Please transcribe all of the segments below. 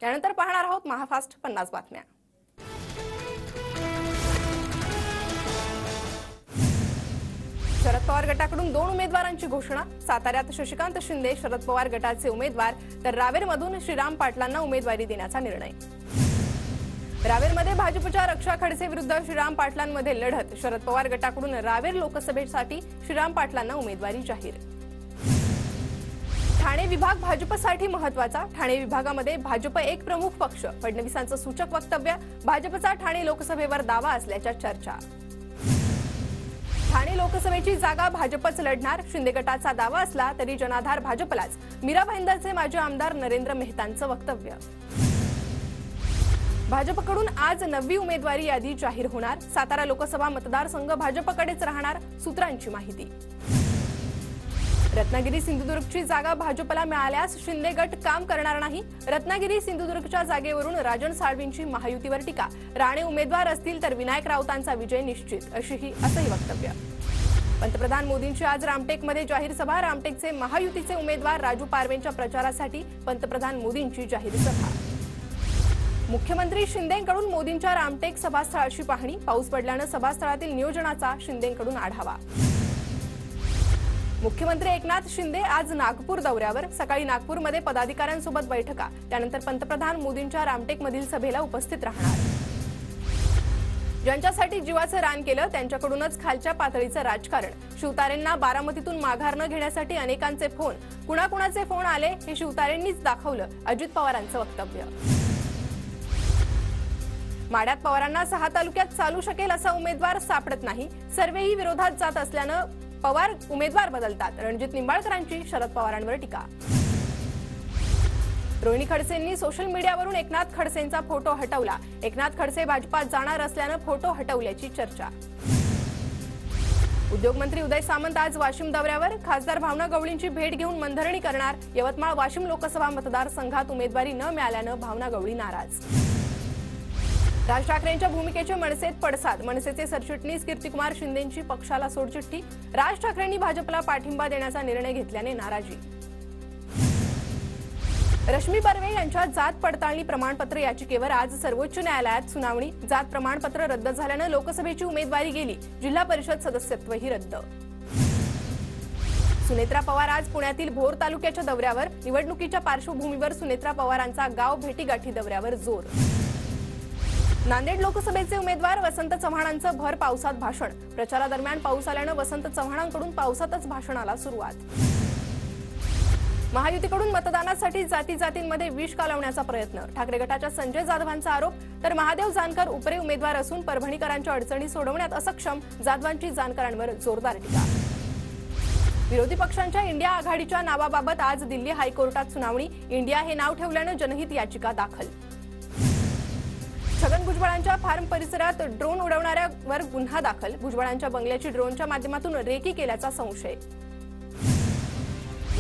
त्यानंतर पाहणार आहोत महाफास्ट 50 बातम्या। शरद पवार गटाकडून 2 उमेदवारांची घोषणा। साताऱ्यात शशिकांत शिंदे शरद पवार गटाचे उमेदवार, तर रावेरमधून श्रीराम पाटलांना उमेदवारी देण्याचा निर्णय। रावेरमध्ये भाजपच्या रक्षा खडसे विरुद्ध श्रीराम पाटलांमध्ये लढत। शरद पवार गटाकडून रावेर लोकसभेसाठी श्रीराम पाटलांना उमेदवारी जाहीर। ठाणे विभाग भाजपसाठी महत्त्वाचा। ठाणे विभागामध्ये भाजप एक प्रमुख पक्ष। फडणवीसांचं सूचक वक्तव्य। भाजपचा ठाणे लोकसभेवर दावा असल्याच्या चर्चा। ठाणे लोकसभेची जागा भाजपच लढणार। शिंदे गटाचा दावा असला तरी जनाधार भाजपलाच। मीरा भाईंदरचे माजी आमदार नरेंद्र मेहतांचं वक्तव्य। भाजपकडून आज 9वी उमेदवारी यादी जाहीर होणार। सातारा लोकसभा मतदारसंघ भाजपकडेच राहणार, सूत्रांची माहिती। रत्नागिरी सिंधुदुर्गची जागा भाजपला मिळाल्यास शिंदे गट काम करणार नाही। रत्नागिरी सिंधुदुर्गच्या जागेवरून राजन साळवींची महायुतीवर टीका। राणे उमेदवार असतील तर विनायक राऊतांचा विजय निश्चित, असंही वक्तव्य। पंतप्रधान मोदींची आज रामटेकमध्ये जाहीर सभा। रामटेकचे महायुतीचे उमेदवार राजू पारवेंच्या प्रचारासाठी पंतप्रधान मोदींची जाहीर सभा। मुख्यमंत्री शिंदेंकडून मोदींच्या रामटेक सभास्थळाची पाहणी। पाऊस पडल्यानं सभास्थळातील नियोजनाचा शिंदेंकडून आढावा। मुख्यमंत्री एकनाथ शिंदे आज नागपूर दौऱ्यावर। सकाळी नागपूरमध्ये पदाधिकाऱ्यांसोबत बैठका, त्यानंतर पंतप्रधान मोदींच्या रामटेकमधील सभेला उपस्थित राहणार। ज्यांच्यासाठी जीवाचं रान केलं त्यांच्याकडूनच खालच्या पातळीचं राजकारण। शिवतारेंना बारामतीतून माघार न घेण्यासाठी अनेकांचे फोन। कुणाकुणाचे फोन आले हे शिवतारेंनीच दाखवलं, अजित पवारांचं वक्तव्य। माड्यात पवारांना 6 तालुक्यात चालू शकेल असा उमेदवार सापडत नाही। सर्वेही विरोधात जात असल्यानं पवार उमेदवार बदलतात। रणजित निंबाळकरांची शरद पवारांवर टीका। रोहिणी खडसेंनी सोशल मीडियावरून एकनाथ खडसेंचा फोटो हटवला। एकनाथ खडसे भाजपात जाणार असल्यानं फोटो हटवल्याची चर्चा। उद्योगमंत्री उदय सामंत आज वाशिम दौऱ्यावर। खासदार भावना गवळींची भेट घेऊन मनधरणी करणार। यवतमाळ वाशिम लोकसभा मतदारसंघात उमेदवारी न मिळाल्यानं भावना गवळी नाराज। राज ठाकरेंच्या भूमिकेचे मनसेत पडसाद। मनसेचे सरचिटणीस कीर्तिकुमार शिंदेंची पक्षाला सोडचिठ्ठी। राज ठाकरेंनी भाजपला पाठिंबा देण्याचा निर्णय घेतल्याने नाराजी। रश्मी बर्वे यांच्या जात पडताळणी प्रमाणपत्र याचिकेवर आज सर्वोच्च न्यायालयात सुनावणी। जात प्रमाणपत्र रद्द झाल्यानं लोकसभेची उमेदवारी गेली। जिल्हा परिषद सदस्यत्वही रद्द। सुनेत्रा पवार आज पुण्यातील भोर तालुक्याच्या दौऱ्यावर। निवडणुकीच्या पार्श्वभूमीवर सुनेत्रा पवारांचा गाव भेटीगाठी दौऱ्यावर जोर। नांदेड लोकसभेचे उमेदवार वसंत चव्हाणांचं भर पावसात भाषण। प्रचारादरम्यान पाऊस आल्यानं वसंत चव्हाणांकडून पावसातच भाषणाला सुरुवात। महायुतीकडून मतदानासाठी जाती-जातींमध्ये विष कालवण्याचा प्रयत्न। ठाकरे गटाच्या संजय जाधवांचा आरोप, तर महादेव जानकर उपरे उमेदवार असून परभणीकरांच्या अडचणी सोडवण्यात असक्षम। जाधवांची जानकरांवर जोरदार टीका। विरोधी पक्षांच्या इंडिया आघाडीच्या नावाबाबत आज दिल्ली हायकोर्टात सुनावणी। इंडिया हे नाव ठेवल्यानं जनहित याचिका दाखल। छगन भुजबळांच्या फार्म परिसरात ड्रोन उडवणाऱ्यावर गुन्हा दाखल। भुजबळांच्या बंगल्याची ड्रोनच्या माध्यमातून रेकी केल्याचा संशय।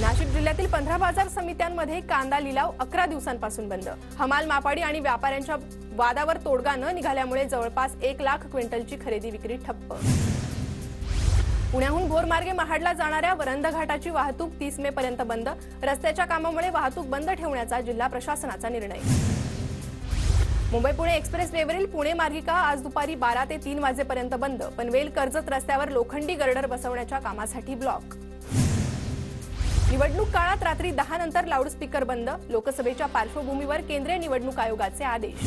नाशिक जिल्ह्यातील 15 बाजार समित्यांमध्ये कांदा लिलाव 11 दिवसांपासून बंद। हमाल मापाडी आणि व्यापाऱ्यांच्या वादावर तोडगा न निघाल्यामुळे जवळपास 1 लाख क्विंटलची खरेदी विक्री ठप्प। पुण्याहून भोरमार्गे महाडला जाणाऱ्या वरंध घाटाची वाहतूक 30 मे पर्यंत बंद। रस्त्याच्या कामामुळे वाहतूक बंद ठेवण्याचा जिल्हा प्रशासनाचा निर्णय। मुंबई पुणे एक्सप्रेस वेवरील पुणे मार्गिका आज दुपारी 12 ते 3 वाजेपर्यंत बंद। पनवेल कर्जत रस्त्यावर लोखंडी गर्डर बसवण्याच्या कामासाठी ब्लॉक। निवडणूक काळात रात्री 10 नंतर लाऊडस्पीकर बंद। लोकसभेच्या पार्श्वभूमीवर केंद्रीय निवडणूक आयोगाचे आदेश।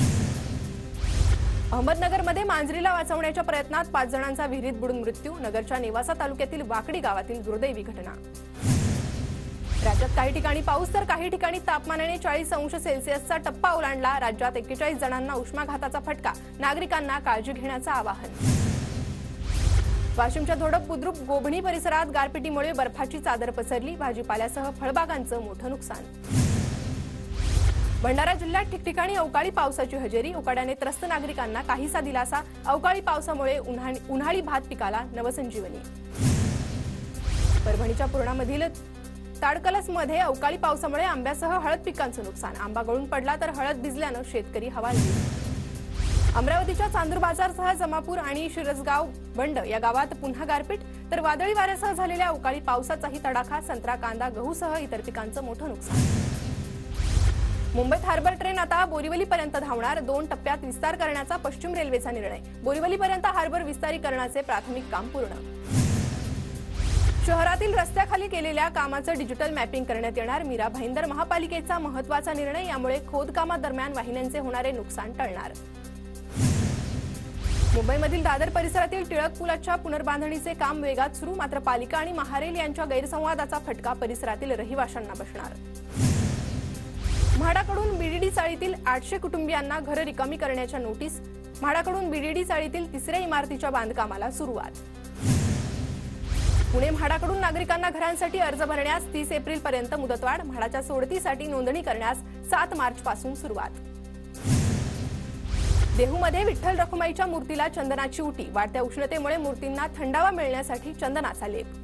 अहमदनगरमध्ये मांजरीला वाचवण्याच्या प्रयत्नात 5 जणांचा विहिरीत बुडून मृत्यू। नगरच्या नेवासा तालुक्यातील वाकडी गावातील दुर्दैवी घटना। राज्यात काही ठिकाणी पाऊस तर काही ठिकाणी तापमानाने 40 अंश सेल्सिअसचा टप्पा ओलांडला। राज्यात 41 जणांना उष्माघाताचा फटका। नागरिकांना काळजी घेण्याचं आवाहन। वाशिमच्या धोडप बुद्रुक गोभणी परिसरात गारपिटीमुळे बर्फाची चादर पसरली। भाजीपाल्यासह फळबागांचं मोठं नुकसान। भंडारा जिल्ह्यात ठिकठिकाणी अवकाळी पावसाची हजेरी। उकाड्याने त्रस्त नागरिकांना काहीसा दिलासा। अवकाळी पावसामुळे उन्हाळी भात पिकाला नवसंजीवनी। परभणीच्या पूर्णामधील ताडकलसमध्ये अवकाळी पावसामुळे आंब्यासह हळद पिकांचं नुकसान। आंबा गळून पडला तर हळद भिजल्यानं शेतकरी हवालदिल। अमरावतीच्या चांदूर बाजारसह जमापूर आणि शिरसगाव बंड या गावात पुन्हा गारपीट, तर वादळी वाऱ्यासह झालेल्या अवकाळी पावसाचाही तडाखा। संत्रा, कांदा, गहूसह इतर पिकांचं मोठं नुकसान। मुंबईत हार्बर ट्रेन आता बोरिवलीपर्यंत धावणार. 2 टप्प्यात विस्तार करण्याचा पश्चिम रेल्वेचा निर्णय. बोरिवलीपर्यंत हार्बर विस्तारीकरणाचे प्राथमिक काम पूर्ण. शहरातील रस्त्याखाली केलेल्या कामाचं डिजिटल मॅपिंग करण्यात येणार. मीरा भाईंदर महापालिकेचा महत्त्वाचा निर्णय. यामुळे खोदकामादरम्यान वाहिन्यांचे होणारे नुकसान टळणार. मुंबईमधील दादर परिसरातील टिळक पुलाच्या पुनर्बांधणीचे काम वेगात सुरू. मात्र पालिका आणि महारेल यांच्या गैरसंवादाचा फटका परिसरातील रहिवाशांना बसणार. म्हाडाकडून बीडीडी चाळीतील 800 कुटुंबियांना घरं रिकामी करण्याच्या नोटीस. म्हाडाकडून बीडीडी चाळीतील तिसऱ्या इमारतीच्या बांधकामाला सुरुवात. पुणे म्हाडाकडून नागरिकांना घरांसाठी अर्ज भरण्यास 30 एप्रिलपर्यंत मुदतवाढ. म्हाडाच्या सोडतीसाठी नोंदणी करण्यास 7 मार्चपासून सुरुवात. देहूमध्ये विठ्ठल रखुमाईच्या मूर्तीला चंदनाची उटी. वाढत्या उष्णतेमुळे मूर्तींना थंडावा मिळण्यासाठी चंदनाचा लेप.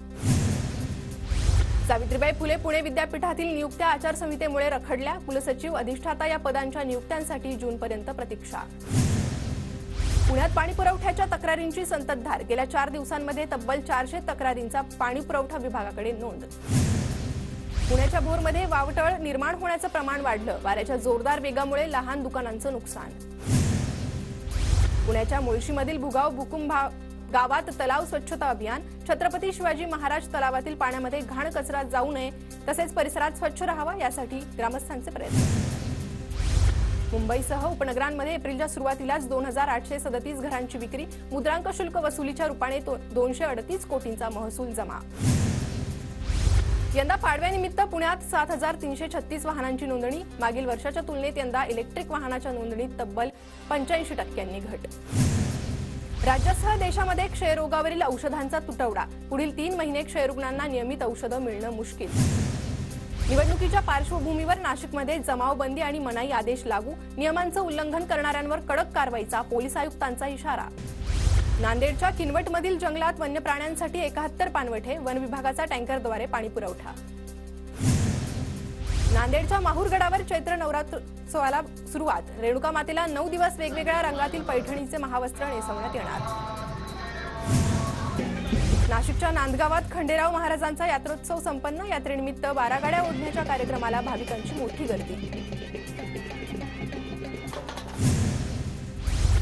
सावित्रीबाई फुले पुणे विद्यापीठातील नियुक्त्या आचारसंहितेमुळे रखडल्या. कुलसचिव अधिष्ठाता या पदांच्या नियुक्त्यांसाठी जूनपर्यंत प्रतीक्षा. पुण्यात पाणीपुरवठ्याच्या तक्रारींची संततधार. गेल्या 4 दिवसांमध्ये तब्बल 400 तक्रारींचा पाणीपुरवठा विभागाकडे नोंद. पुण्याच्या भोरमध्ये वावटळ निर्माण होण्याचं प्रमाण वाढलं. वाऱ्याच्या जोरदार वेगामुळे लहान दुकानांचं नुकसान. पुण्याच्या मुळशीमधील भुगाव बुकुम गावात तलाव स्वच्छता अभियान. छत्रपती शिवाजी महाराज तलावातील पाण्यामध्ये घाण कचरा जाऊ नये तसेच परिसरात स्वच्छ राहावा यासाठी ग्रामस्थांचे प्रयत्न. मुंबईसह उपनगरांमध्ये एप्रिलच्या सुरुवातीलाच 2837 घरांची विक्री. मुद्रांक शुल्क वसुलीच्या रूपाने 238 कोटींचा महसूल जमा. यंदा पाडव्यानिमित्त पुण्यात 7336 वाहनांची नोंदणी. मागील वर्षाच्या तुलनेत यंदा इलेक्ट्रिक वाहनाच्या नोंदणीत तब्बल 85% घट. राज्यासह देशामध्ये क्षयरोगावरील औषधांचा तुटवडा. पुढील 3 महिने क्षयरुग्णांना नियमित औषधं मिळणं मुश्किल. निवडणुकीच्या पार्श्वभूमीवर नाशिकमध्ये जमावबंदी आणि मनाई आदेश लागू. नियमांचं उल्लंघन करणाऱ्यांवर कडक कारवाईचा पोलीस आयुक्तांचा इशारा. नांदेडच्या किनवटमधील जंगलात वन्य प्राण्यांसाठी 71 पाणवठे. वन विभागाचा टँकरद्वारे पाणी पुरवठा. नांदेडच्या माहूरगडावर चैत्र नवरात्रोत्सवाला सुरुवात. रेणुका मातेला 9 दिवस वेगवेगळ्या रंगातील पैठणीचे महावस्त्र नेसवण्यात येणार. नाशिकच्या नांदगावात खंडेराव महाराजांचा यात्रोत्सव संपन्न. यात्रेनिमित्त 12 गाड्या ओढण्याच्या कार्यक्रमाला भाविकांची मोठी गर्दी.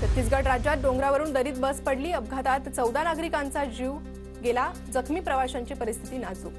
छत्तीसगड राज्यात डोंगरावरून दरीत बस पडली. अपघातात 14 नागरिकांचा जीव गेला. जखमी प्रवाशांची परिस्थिती नाजूक.